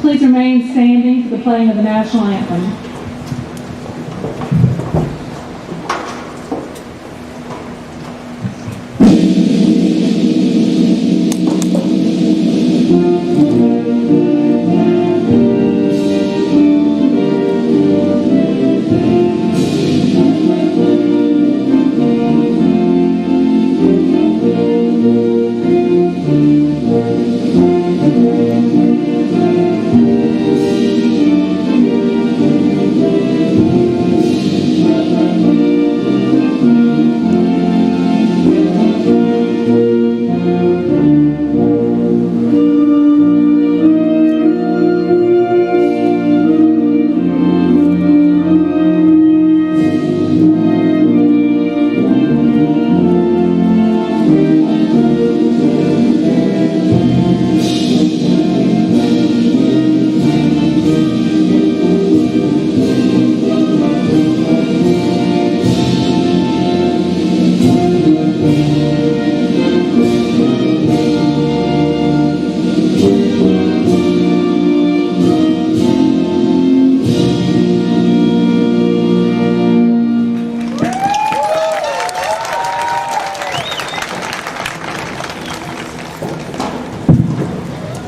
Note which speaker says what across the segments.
Speaker 1: Please remain standing for the playing of the national anthem.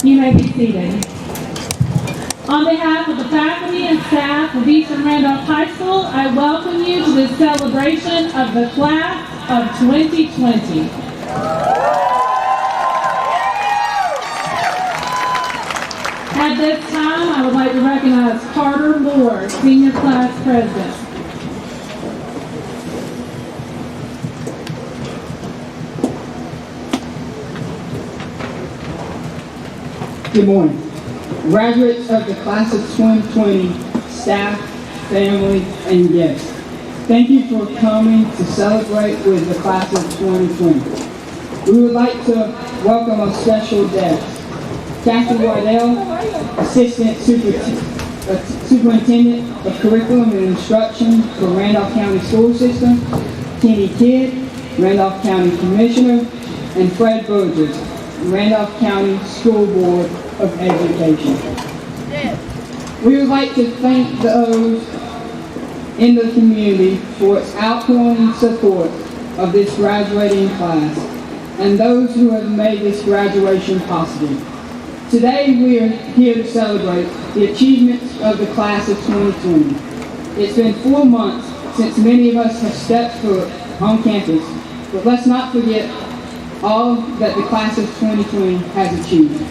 Speaker 1: You may be seated. On behalf of the faculty and staff of Eastern Randolph High School, I welcome you to this celebration of the class of 2020. At this time, I would like to recognize Carter Moore, Senior Class President.
Speaker 2: Good morning. Graduates of the class of 2020, staff, family, and guests, thank you for coming to celebrate with the class of 2020. We would like to welcome our special guests, Kathy Waddell, Assistant Superintendent of Curriculum and Instruction for Randolph County School System, Kenny Kidd, Randolph County Commissioner, and Fred Burgess, Randolph County School Board of Education. We would like to thank those in the community for its outpouring support of this graduating class and those who have made this graduation possible. Today we are here to celebrate the achievements of the class of 2020. It's been 4 months since many of us have stepped foot on campus, but let's not forget all that the class of 2020 has achieved.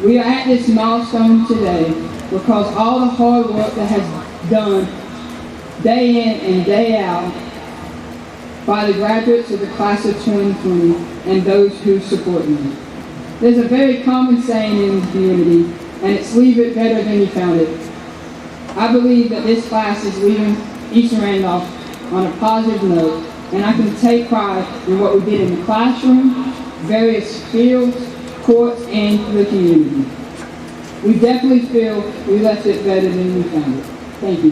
Speaker 2: We are at this milestone today because all the hard work that has done day in and day out by the graduates of the class of 2020 and those who support them. There's a very common saying in the community, and it's leave it better than you found it. I believe that this class is leaving Eastern Randolph on a positive note, and I can take pride in what we did in the classroom, various fields, courts, and the community. We definitely feel we left it better than we found it. Thank you.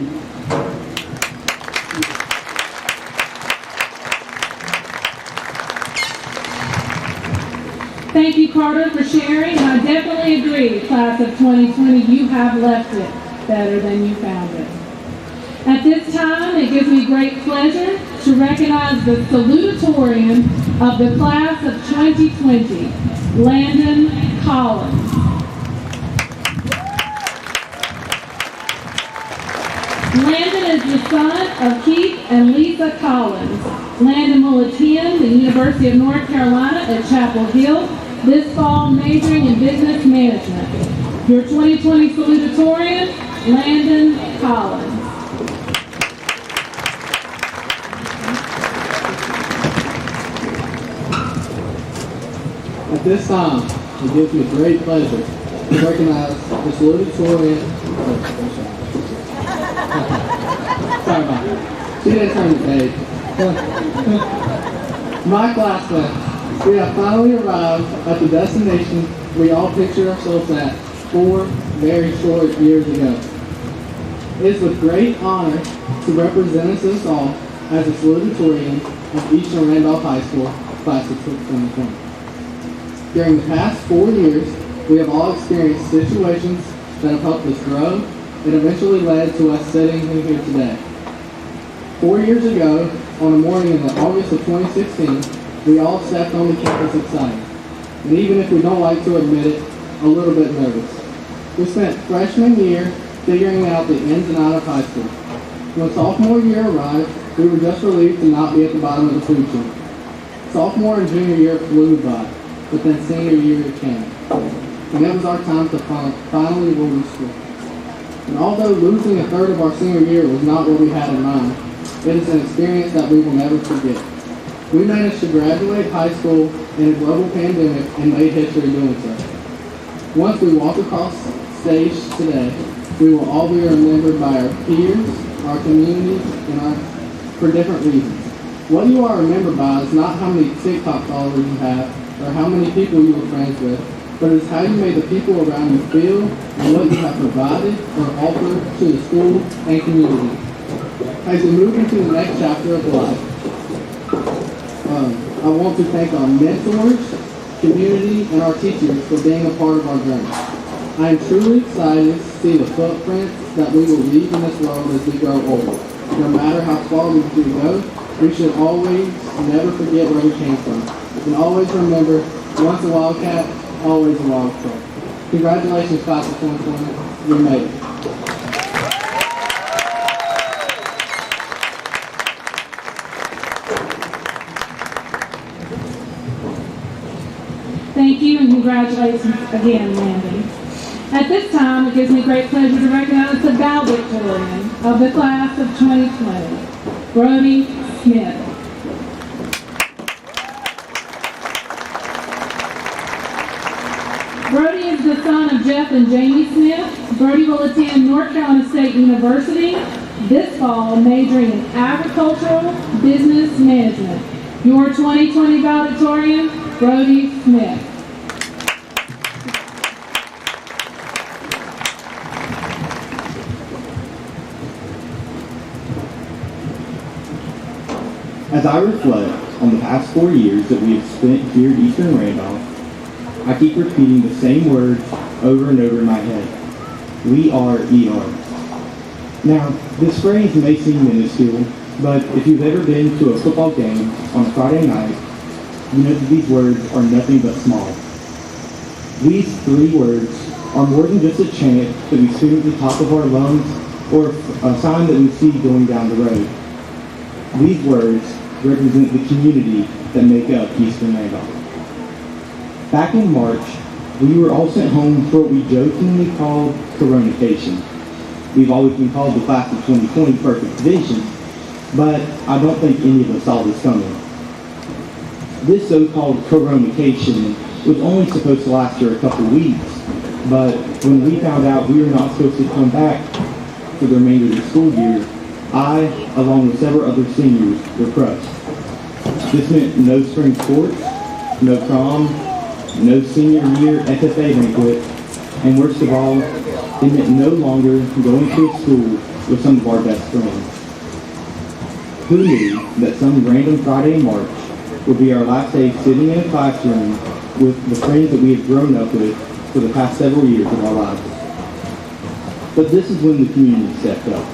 Speaker 1: Thank you, Carter, for sharing. I definitely agree, class of 2020, you have left it better than you found it. At this time, it gives me great pleasure to recognize the salutatorian of the class of 2020, Landon Collins. Landon is the son of Keith and Lisa Collins. Landon will attend the University of North Carolina at Chapel Hill this fall, majoring in business management. Your 2020 salutatorian, Landon Collins.
Speaker 3: At this time, it gives me great pleasure to recognize the salutatorian. Sorry about that. She didn't turn the page. My classmates, we have finally arrived at the destination we all pictured ourselves at 4 very short years ago. It is with great honor to represent us all as a salutatorian of Eastern Randolph High School, class of 2020. During the past 4 years, We have all experienced situations that have helped us grow and eventually led to us sitting in here today. 4 years ago, on a morning in August of 2016, we all stepped on the campus excited, and even if we don't like to admit it, a little bit nervous. We spent freshman year figuring out the ins and outs of high school. When sophomore year arrived, we were just relieved to not be at the bottom of the food chain. Sophomore and junior year flew by, but then senior year came, and it was our time to finally roll the school. And although losing a third of our senior year was not what we had in mind, it is an experience that we will never forget. We managed to graduate high school in a global pandemic and made history doing so. Once we walk across stage today, we will all be remembered by our peers, our community, and for different reasons. What you are remembered by is not how many TikTok followers you have or how many people you were friends with, but it is how you made the people around you feel and what you have provided or offered to the school and community. As we move into the next chapter of life, I want to thank our mentors, community, and our teachers for being a part of our journey. I am truly excited to see the footprints that we will leave in this world as we grow older. No matter how far we do go, we should always never forget where we came from. And always remember, once a Wildcat, always a Wildcat. Congratulations, class of 2020. You made it.
Speaker 1: Thank you and congratulations again, Mandy. At this time, it gives me great pleasure to recognize the valedictorian of the class of 2020, Brody Smith. Brody is the son of Jeff and Jamie Smith. Brody will attend North Carolina State University this fall, majoring in agricultural business management. Your 2020 valedictorian, Brody Smith.
Speaker 4: As I reflect on the past 4 years that we have spent here at Eastern Randolph, I keep repeating the same words over and over in my head. We are ERHS. Now, this phrase may seem minuscule, but if you've ever been to a football game on a Friday night, you know that these words are nothing but small. These 3 words are more than just a chant that we sing at the top of our lungs or a sign that we see going down the road. These words represent the community that make up Eastern Randolph. Back in March, we were all sent home for what we jokingly called coronation. We've always been called the class of 2020 perfect vision, but I don't think any of us saw this coming. This so-called coronation was only supposed to last for a couple weeks, but when we found out we were not supposed to come back for the remainder of the school year, I, along with several other seniors, were crushed. This meant no spring sports, no prom, no senior year FFA banquet, and worst of all, it meant no longer going to a school with some of our best friends. Who knew that some random Friday in March would be our last day sitting in a classroom with the friends that we had grown up with for the past several years of our lives? But this is when the community stepped up.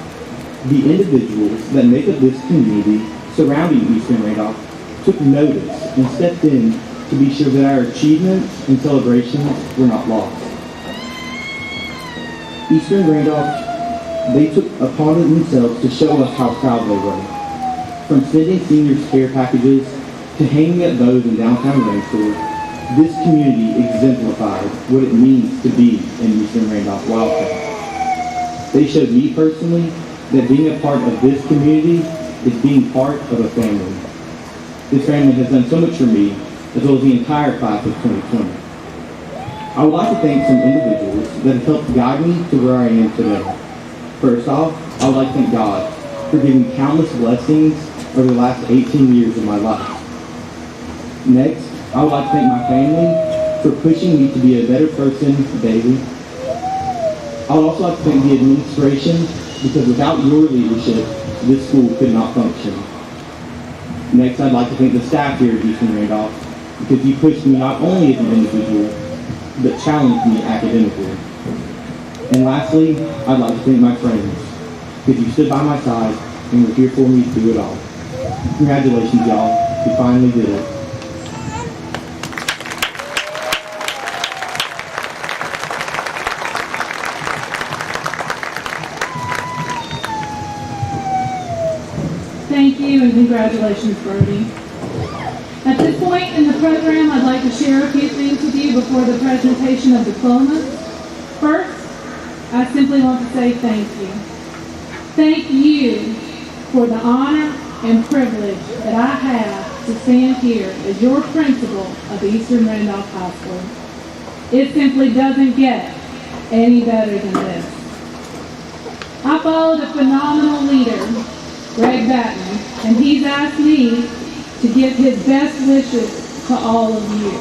Speaker 4: The individuals that make up this community surrounding Eastern Randolph took notice and stepped in to be sure that our achievements and celebrations were not lost. Eastern Randolph, they took upon it themselves to show us how proud they were. From sending seniors care packages to hanging up bows in downtown Rainstore, this community exemplifies what it means to be an Eastern Randolph Wildcat. They showed me personally that being a part of this community is being part of a family. This family has done so much for me, as well as the entire class of 2020. I would like to thank some individuals that have helped guide me to where I am today. First off, I would like to thank God for giving countless blessings over the last 18 years of my life. Next, I would like to thank my family for pushing me to be a better person daily. I would also like to thank the administration because without your leadership, this school could not function. Next, I'd like to thank the staff here at Eastern Randolph because you pushed me not only as an individual, but challenged me academically. And lastly, I'd like to thank my friends, because you stood by my side and were here for me to do it all. Congratulations, y'all. We finally did it.
Speaker 1: Thank you and congratulations, Brody. At this point in the program, I'd like to share a few things with you before the presentation of diplomas. First, I simply want to say thank you. Thank you for the honor and privilege that I have to stand here as your principal of Eastern Randolph High School. It simply doesn't get any better than this. I followed a phenomenal leader, Greg Batten, and he's asked me to give his best wishes to all of you.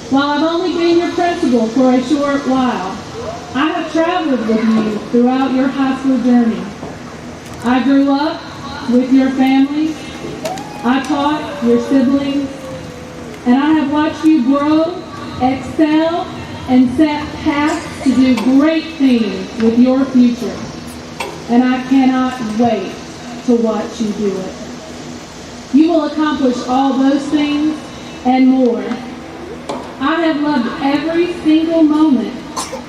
Speaker 1: While I've only been your principal for a short while, I have traveled with you throughout your high school journey. I grew up with your family, I taught your siblings, and I have watched you grow, excel, and set paths to do great things with your future. And I cannot wait to watch you do it. You will accomplish all those things and more. I have loved every single moment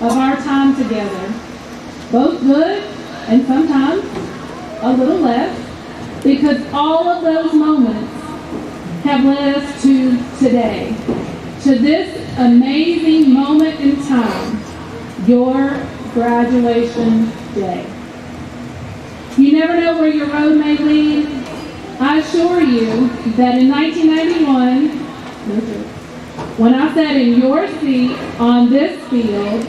Speaker 1: of our time together, both good and sometimes a little less, because all of those moments have led us to today, to this amazing moment in time, your graduation day. You never know where your road may lead. I assure you that in 1991, when I sat in your seat on this field,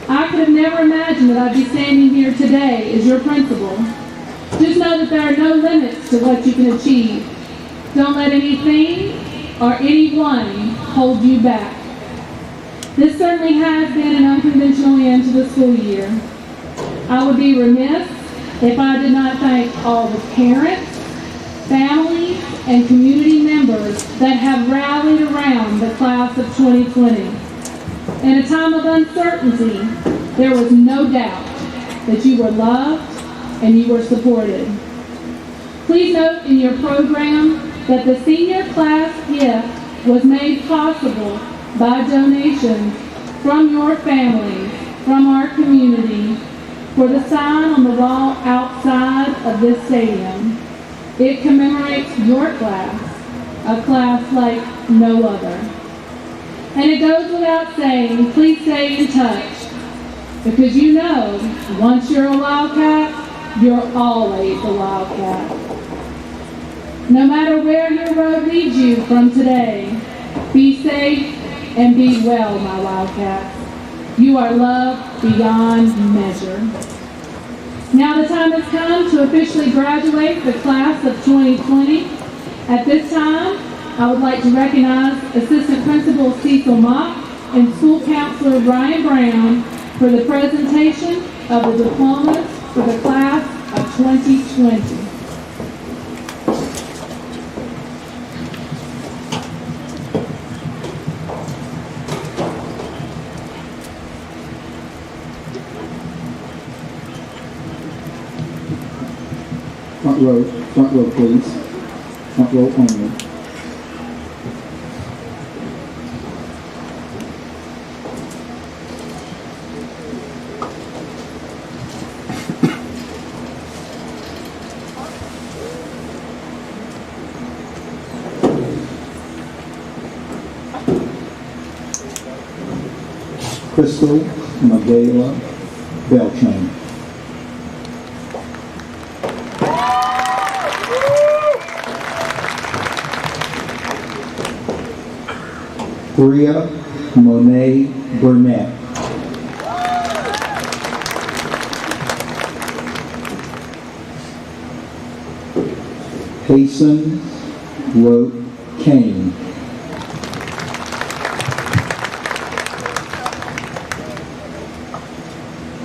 Speaker 1: I could have never imagined that I'd be standing here today as your principal. Just know that there are no limits to what you can achieve. Don't let anything or anyone hold you back. This certainly has been an unconventional end to the school year. I would be remiss if I did not thank all the parents, families, and community members that have rallied around the class of 2020. In a time of uncertainty, there was no doubt that you were loved and you were supported. Please note in your program that the senior class gift was made possible by donations from your families, from our community, for the sign on the wall outside of this stadium. It commemorates your class, a class like no other. And it goes without saying, please stay in touch, because you know, once you're a Wildcat, you're always a Wildcat. No matter where your road leads you from today, be safe and be well, my Wildcats. You are loved beyond measure. Now the time has come to officially graduate the class of 2020. At this time, I would like to recognize Assistant Principal Cecil Mock and School Counselor Brian Brown for the presentation of the diplomas for the class of 2020.
Speaker 5: Front row, please. Front row only. Crystal Magala Beltran. Bria Monet Burnett. Payson Rote Kane.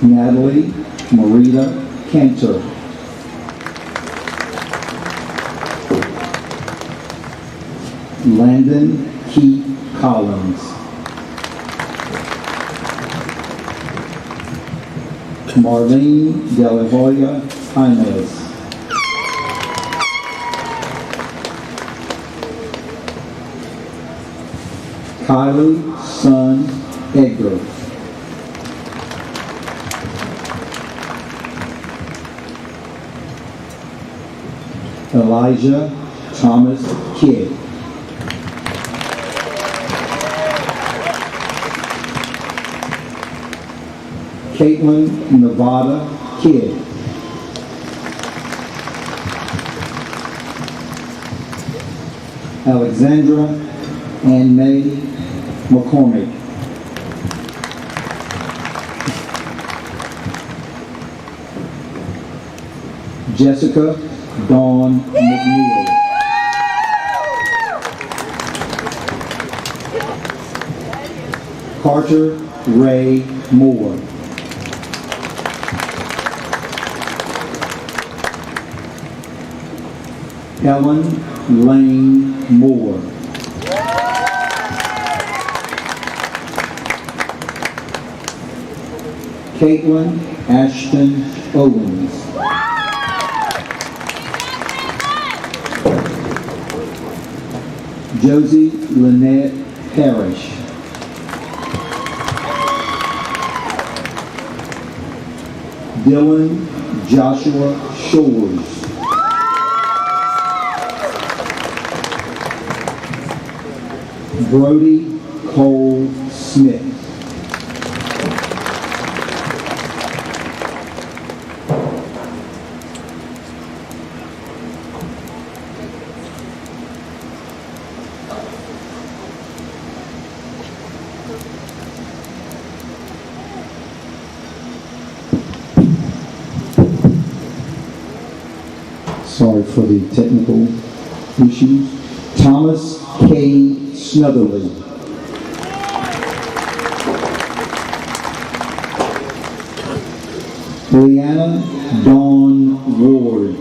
Speaker 5: Natalie Marita Cantor. Landon Keith Collins. Marlene De La Hoya Jaimez. Kylie Sun Edgar. Elijah Thomas Kidd. Caitlin Nevada Kidd. Alexandra Ann May McCormick. Jessica Dawn McNeil. Carter Ray Moore. Helen Lane Moore. Caitlin Ashton Owens. Josie Lynette Parrish. Dylan Joshua Shores. Brody Cole Smith. Sorry for the technical issues. Thomas K. Snutherly. Leanna Dawn Ward.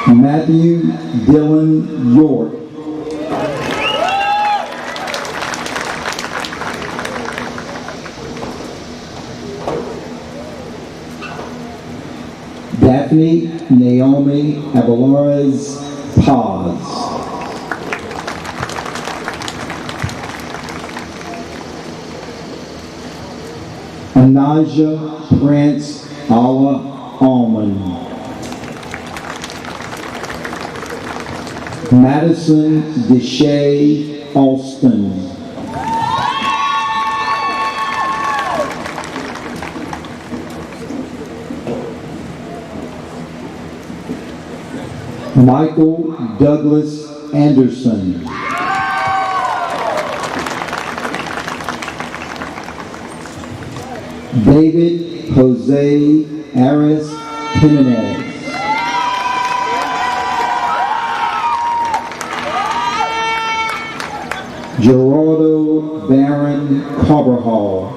Speaker 5: Matthew Dylan York. Daphne Naomi Avalores Paz. Anaja Prince Allah Almond. Madison Deshay Alston. Michael Douglas Anderson. David Jose Aris Jimenez. Gerardo Baron Carvajal.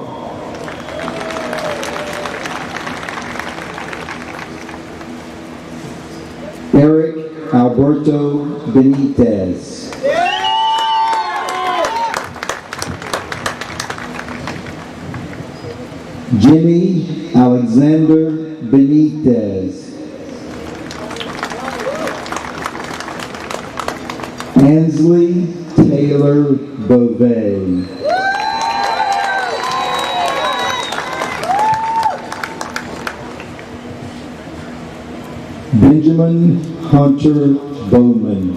Speaker 5: Eric Alberto Benitez. Jimmy Alexander Benitez. Ansley Taylor Beauvais. Benjamin Hunter Bowman.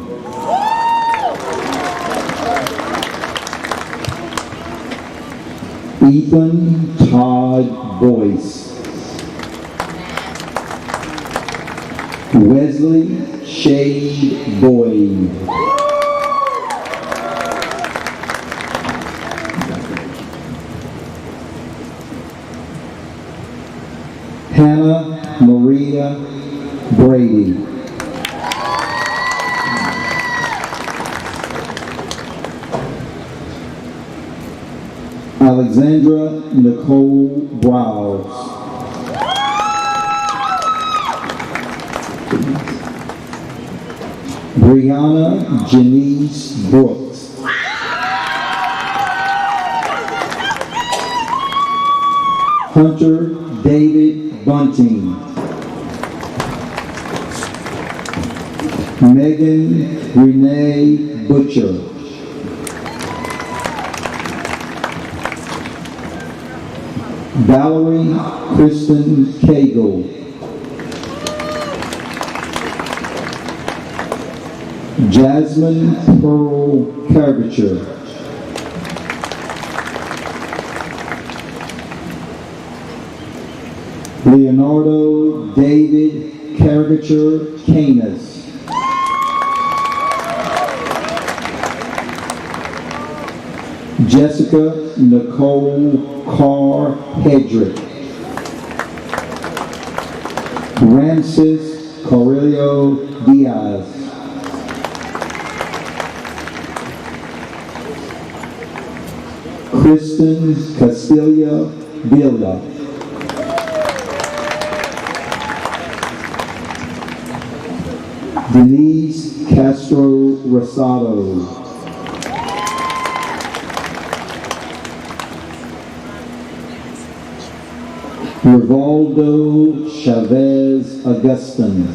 Speaker 5: Ethan Todd Boyce. Wesley Shade Boyd. Hannah Maria Brady. Alexandra Nicole Browse. Brianna Janice Brooks. Hunter David Bunting. Megan Renee Butcher. Valerie Kristen Cagle. Jasmine Pearl Caricature. Leonardo David Caricature Canis. Jessica Nicole Carr Hedrick. Ramses Corelio Diaz. Kristen Castilla Villa. Denise Castro Rosado. Rivaldo Chavez Augustin.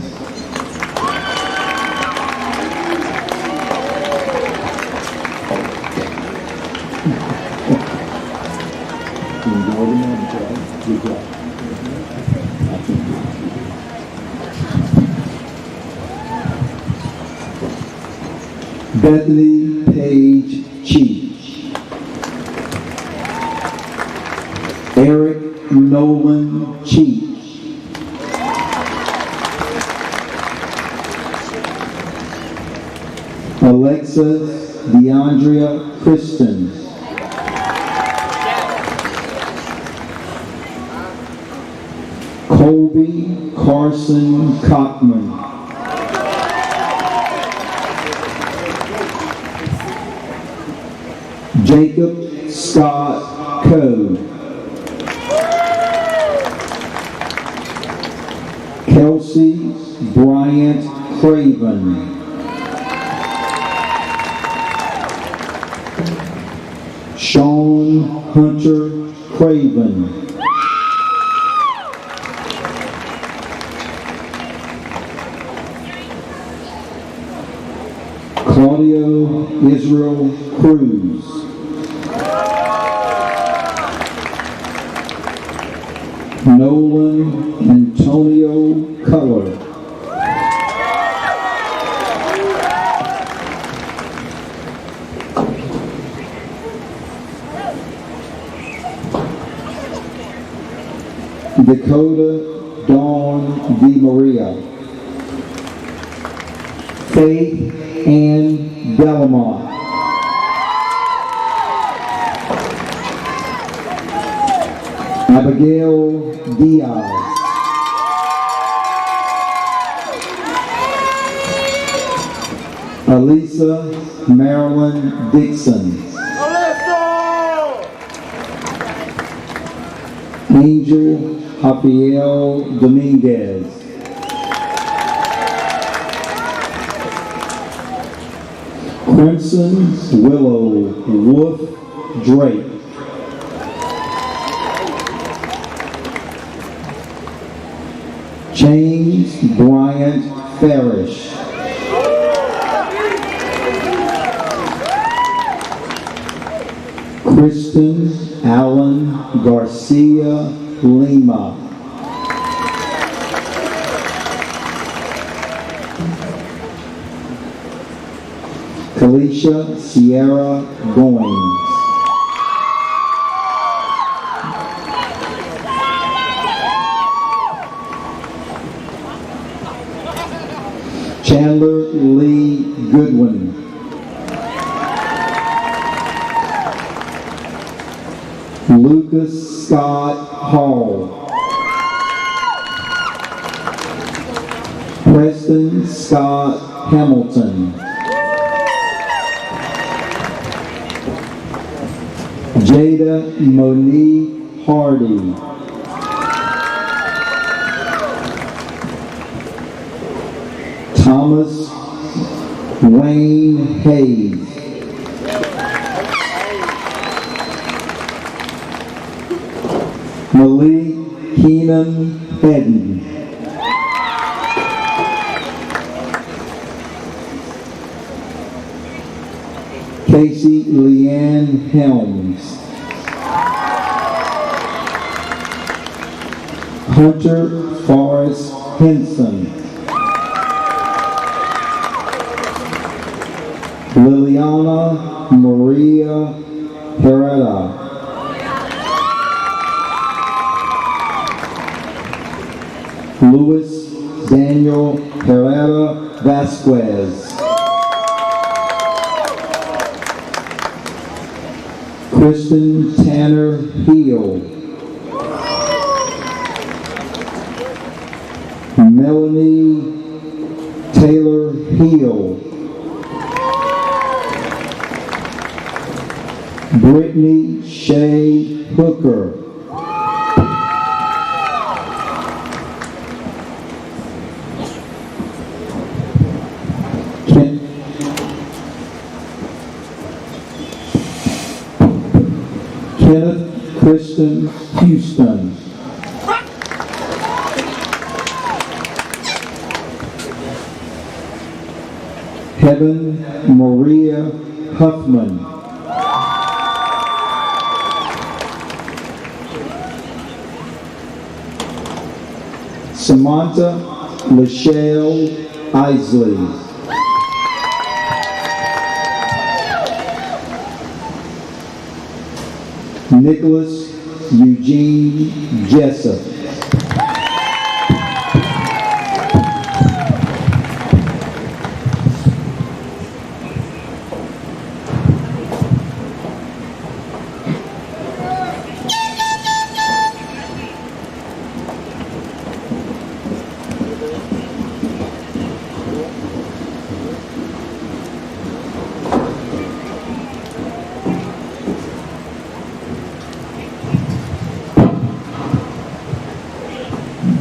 Speaker 5: Bethany Page Cheech. Eric Nolan Cheech. Alexis DeAndrea Kristen. Colby Carson Cockman. Jacob Scott Code. Kelsey Bryant Craven. Sean Hunter Craven. Claudio Israel Cruz. Nolan Antonio Color. Dakota Dawn DeMaria. Faith Ann Bellamont. Abigail Diaz. Elisa Marilyn Dixon. Angel Rafael Dominguez. Crimson Willow Wolf Drake. James Bryant Farish. Kristen Allen Garcia Lima. Kalisha Sierra Goins. Chandler Lee Goodwin. Lucas Scott Hall. Preston Scott Hamilton. Jada Monique Hardy. Thomas Wayne Hayes. Malik Keenan Hedden. Casey Leanne Helms. Hunter Forrest Henson. Liliana Maria Herrera. Luis Daniel Herrera Vasquez. Kristen Tanner Hill. Melanie Taylor Hill. Brittany Shea Hooker. Kenneth Kristen Houston. Heaven Maria Huffman. Samantha Lachelle Isley. Nicholas Eugene Jessup.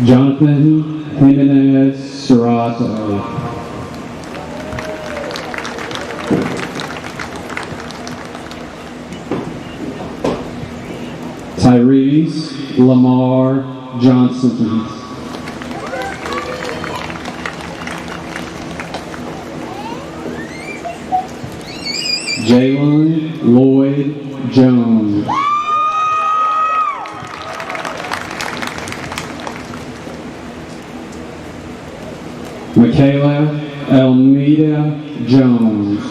Speaker 6: Jonathan Jimenez Serrato. Tyrese Lamar Johnson. Jalen Lloyd Jones. Michaela Almeida Jones.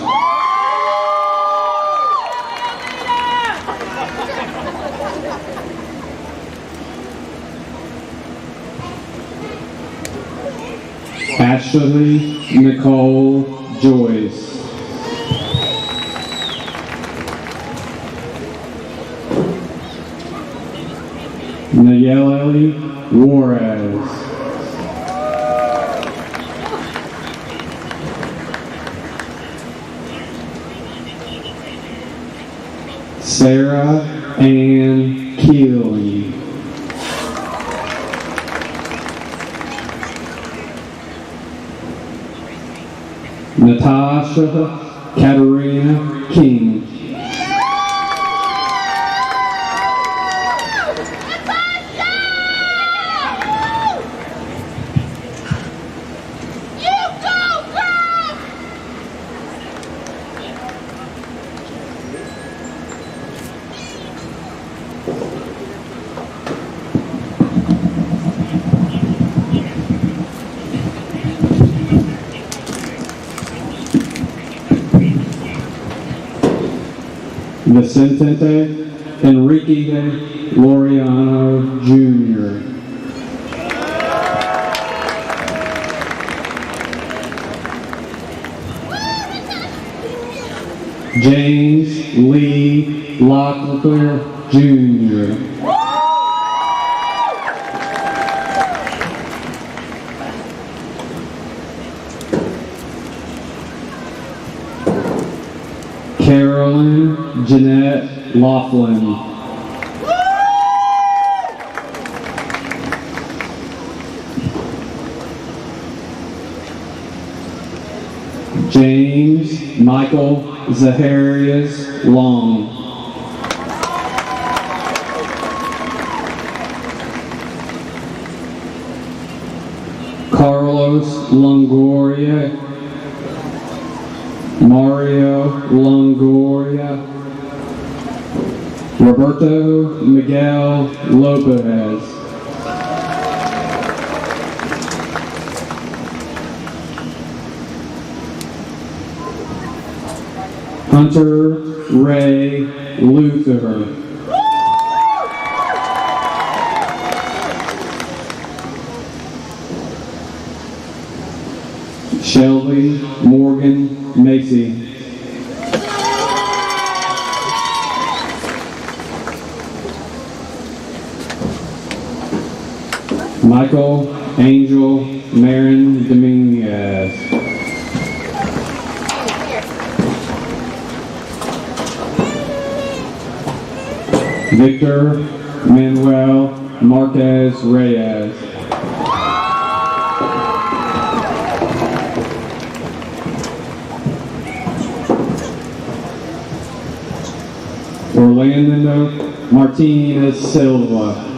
Speaker 6: Ashley Nicole Joyce. Nayeli Juarez. Sarah Ann Keeley. Natasha Katarina King. Vicente Enrique Loriano Jr. James Lee Locklear Jr. Carolyn Jeanette Laughlin. James Michael Zaharias Long. Carlos Longoria, Mario Longoria, Roberto Miguel Lopez, Hunter Ray Luther, Shelby Morgan Macy, Michael Angel Marin Dominguez, Victor Manuel Marquez Reyes, Orlando Martinez Silva,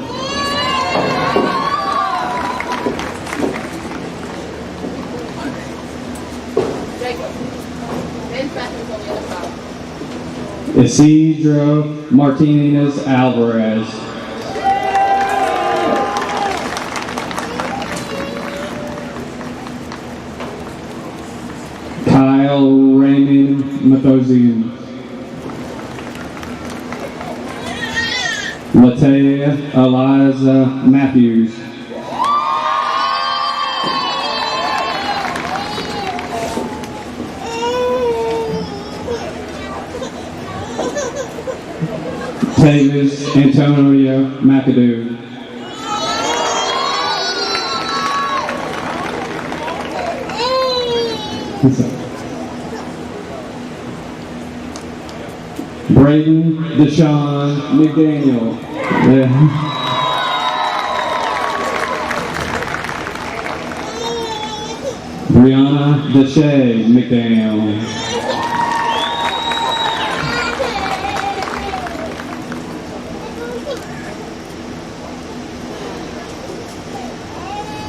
Speaker 6: Isidro Martinez Alvarez, Kyle Raymond Mathosian, Latea Eliza Matthews, Tavis Antonio McAdoo, Braden Deshaun McDaniel, Brianna Deshay McDaniel,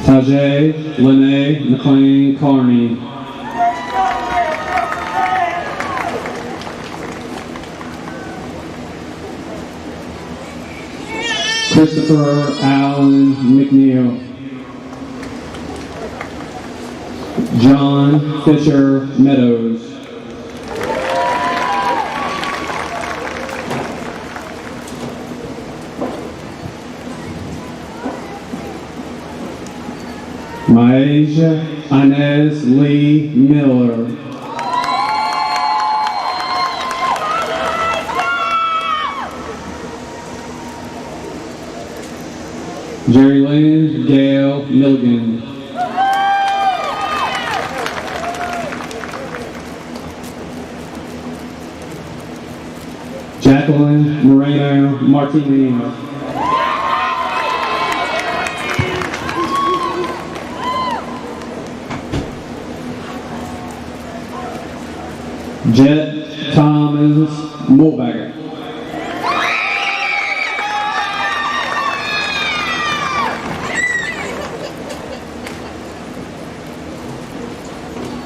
Speaker 6: Tajay Lene McLean Carney, Christopher Allen McNeil, John Fisher Meadows, Myasia Inez Lee Miller, Jerry Lynn Gail Milligan, Jacqueline Moreno Martinez, Jet Thomas Mulbagger,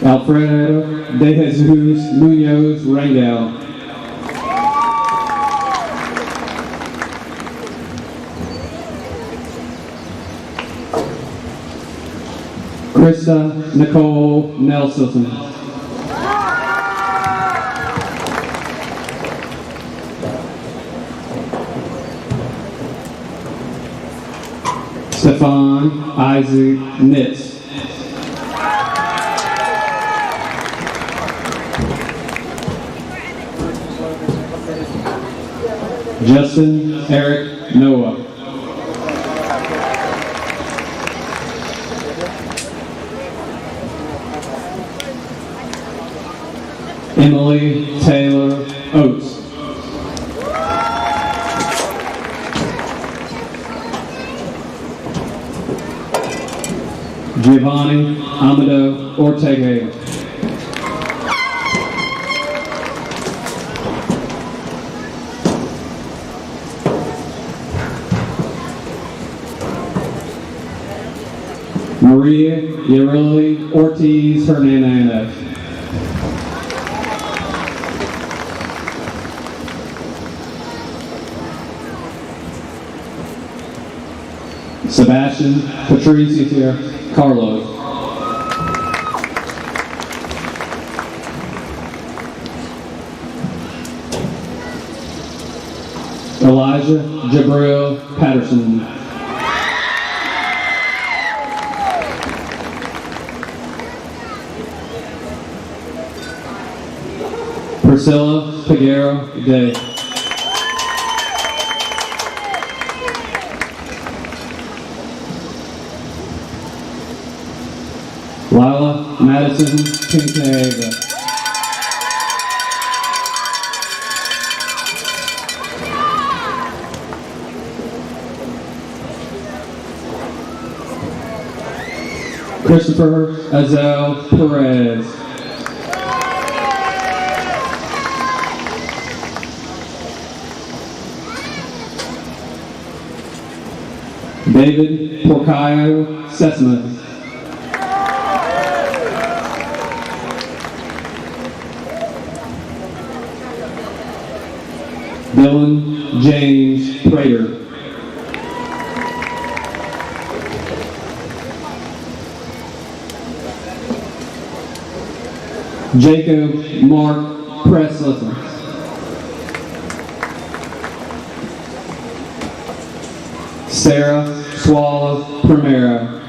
Speaker 6: Alfredo De Jesus Munoz Rangel, Krista Nicole Nelson, Stefan Isaac Nitz, Justin Eric Noah, Emily Taylor Oates, Giovanni Amado Ortega, Maria Yareli Ortiz Hernandez. Sebastian Patricia Carlos. Elijah Jabril Patterson. Priscilla Peguero Day. Lila Madison Kincaid. Christopher Azel Perez. David Porcayo Sesma. Dylan James Prater. Jacob Mark Pressley. Sarah Swallow Primera.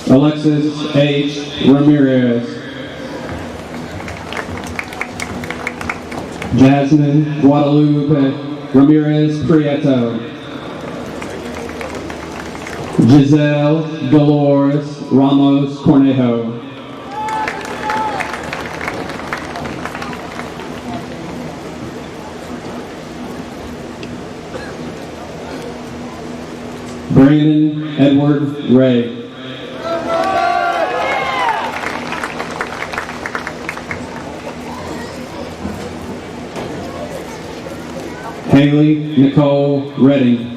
Speaker 6: Alexis H. Ramirez. Jasmine Guadalupe Ramirez Prieto. Giselle Dolores Ramos Cornejo. Brandon Edward Ray. Haley Nicole Redding.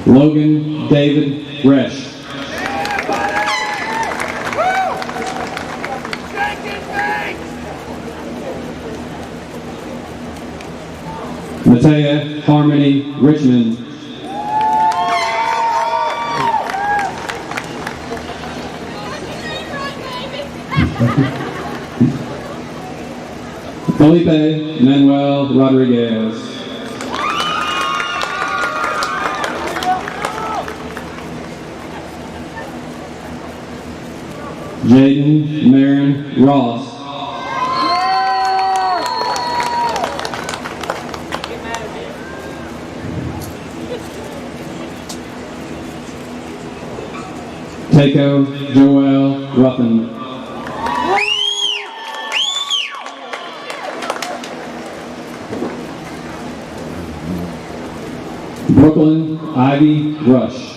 Speaker 6: Logan David Resch. Matea Harmony Richmond. Felipe Manuel Rodriguez. Jaden Marin Ross. Takeo Joel Ruffin. Brooklyn Ivy Rush.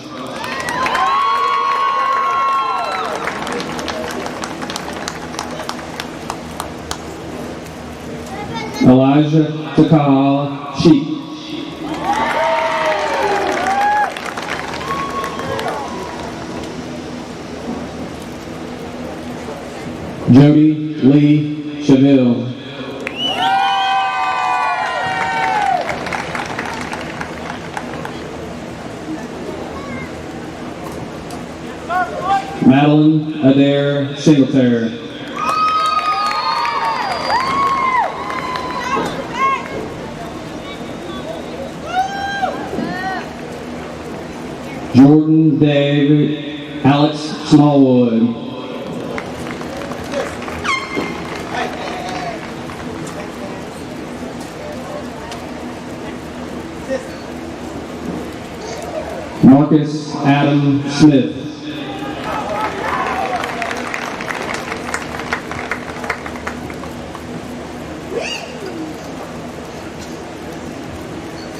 Speaker 6: Elijah Takal Sheep. Jody Lee Chaville. Madeline Adair Singletary. Jordan David Alex Smallwood. Marcus Adam Smith.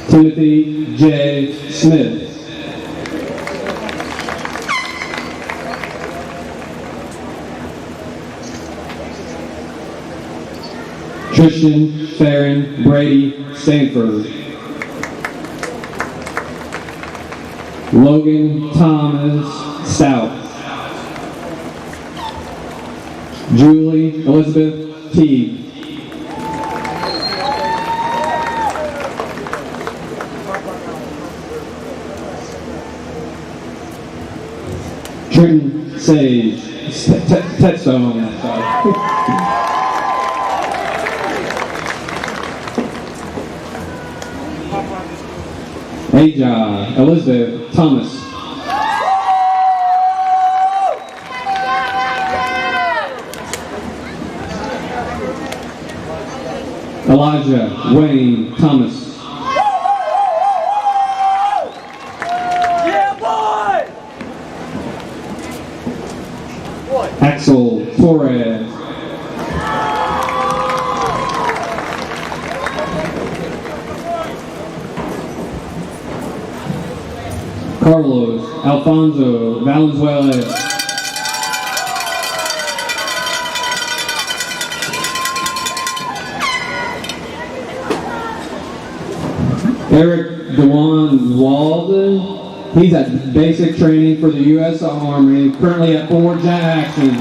Speaker 6: Timothy J. Smith. Tristan Farron Brady Stanford. Logan Thomas Stout. Julie Elizabeth Teague. Trenton Sage. Tetstone. Sorry. Aja Elizabeth Thomas. Elijah Wayne Thomas. Axel Torres. Carlos Alfonso Valenzuela. Eric DeJuan Walden. He's at basic training for the U.S. Army, currently at Fort Jackson.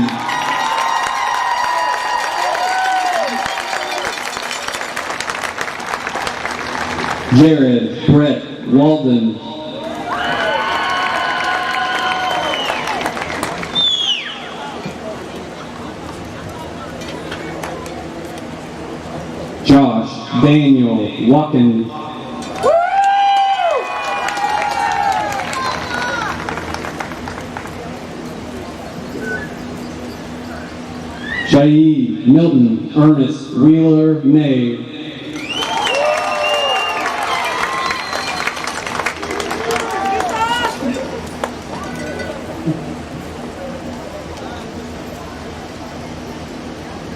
Speaker 6: Jared Brett Walden. Josh Daniel Watkins. Shaid Milton Ernest Wheeler May.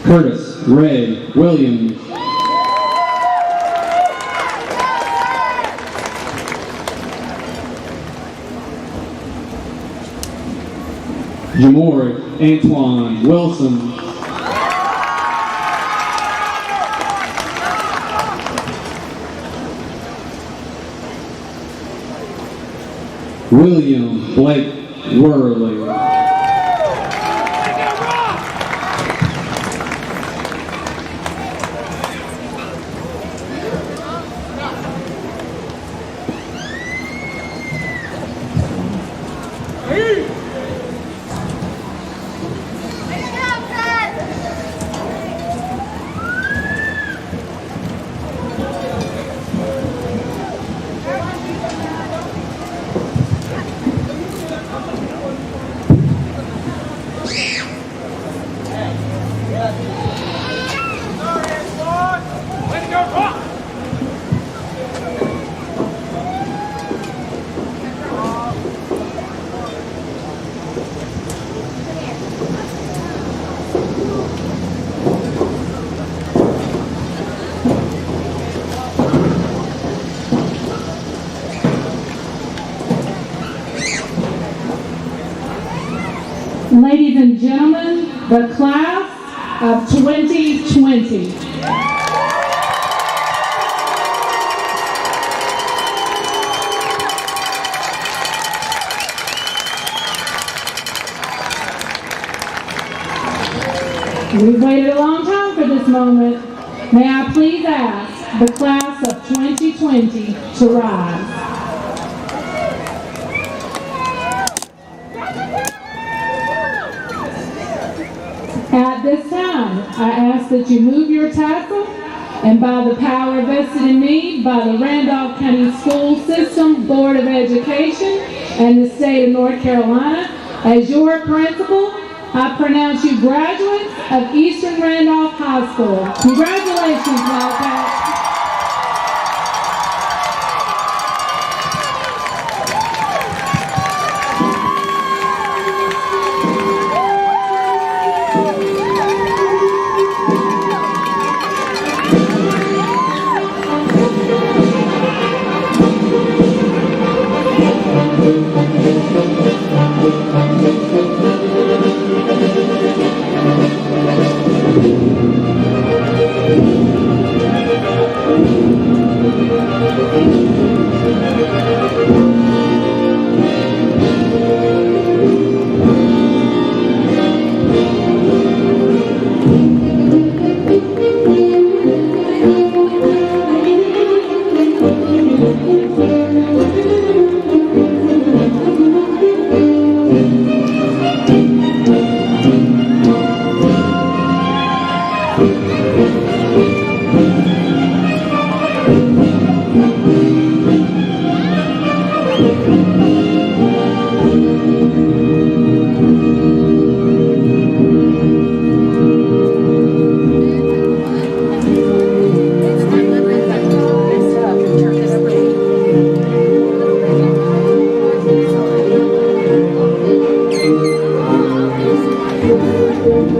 Speaker 6: Curtis Ray Williams. Jamori Antoine Wilson. William Blake Worley.
Speaker 1: Ladies and gentlemen, the class of 2020. We've waited a long time for this moment. May I please ask the class of 2020 to rise. At this time, I ask that you move your tassel, and by the power vested in me by the Randolph County School System Board of Education and the state of North Carolina, as your principal, I pronounce you graduates of Eastern Randolph High School. Congratulations, Wildcats.
Speaker 7: Thank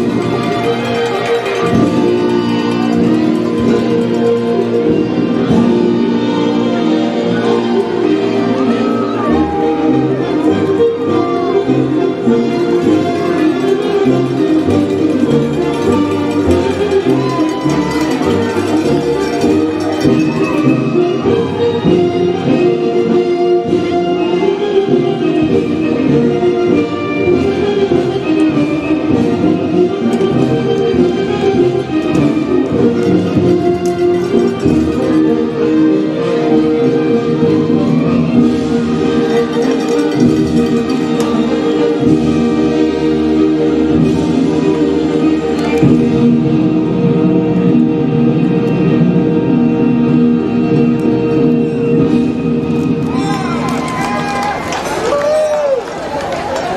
Speaker 7: you.